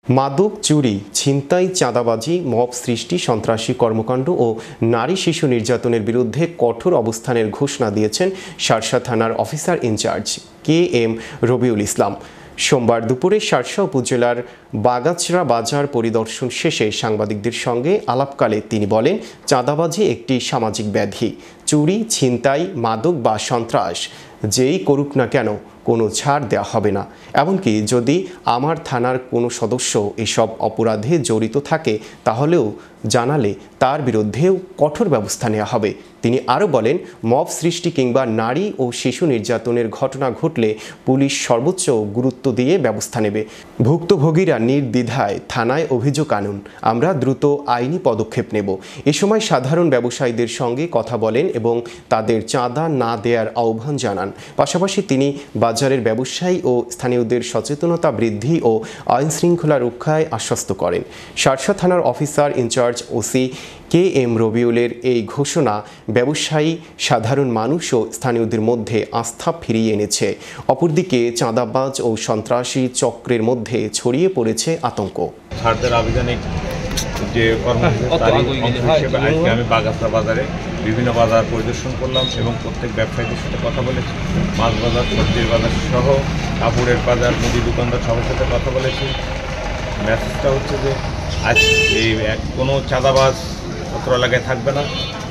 মাদক চুরি, ছিনতাই, চাঁদাবাজি, মব সৃষ্টি, সন্ত্রাসী কর্মকাণ্ড ও নারী শিশু নির্যাতনের বিরুদ্ধে কঠোর অবস্থানের ঘোষণা দিয়েছেন শার্শা থানার officer in charge KM Rabiul Islam. সোমবার দুপুরে শার্শা উপজেলার বাগাছড়া বাজার পরিদর্শন শেষে সাংবাদিকদের সঙ্গে আলাপকালে তিনি বলেন, চাঁদাবাজি একটি সামাজিক ব্যাধি। চুরি, ছিনতাই, মাদক বা সন্ত্রাস যেই করুক না কেন কোনো ছাড় দেওয়া হবে না। এমনকি যদি আমার থানার কোনো সদস্য এসব অপরাধে জড়িত থাকে তাহলেও জানালে তার বিরুদ্ধেও কঠোর ব্যবস্থা নেওয়া হবে। তিনি আরও বলেন, মব সৃষ্টি কিংবা নারী ও শিশু নির্যাতনের ঘটনা ঘটলে পুলিশ সর্বোচ্চ গুরুত্ব দিয়ে ব্যবস্থা নেবে। ভুক্তভোগীরা নির্দ্বিধায় থানায় অভিযোগ আনুন, আমরা দ্রুত আইনি পদক্ষেপ নেব। এ সময় সাধারণ ব্যবসায়ীদের সঙ্গে কথা বলেন এবং তাদের চাঁদা না দেওয়ার আহ্বান জানান। পাশাপাশি তিনি বাজারের ব্যবসায়ী ও স্থানীয়দের সচেতনতা বৃদ্ধি ও আইনশৃঙ্খলা রক্ষায় আশ্বস্ত করেন। শার্শা থানার অফিসার ইনচার্জ ওসি KM রবিউলের এই ঘোষণা ব্যবসায়ী, সাধারণ মানুষ ও স্থানীয়দের মধ্যে আস্থা ফিরিয়ে এনেছে। অপরদিকে চাঁদাবাজ ও সন্ত্রাসী চক্রের মধ্যে ছড়িয়ে পড়েছে আতঙ্ক। ছাড়দের আবেদনিক যে কর্মসূচি হিসেবে আজকে আমি বাগাছড়া বাজারে বিভিন্ন বাজার পরিদর্শন করলাম এবং প্রত্যেক ব্যবসায়ীদের সাথে কথা বলেছি। মাছ বাজার, সবজির বাজার সহ কাপড়ের বাজার, মুদি দোকানদার সবার সাথে কথা বলেছি। মেসেজটা হচ্ছে যে আজ এই কোনো চাঁদাবাজ পত্র এলাকায় থাকবে না।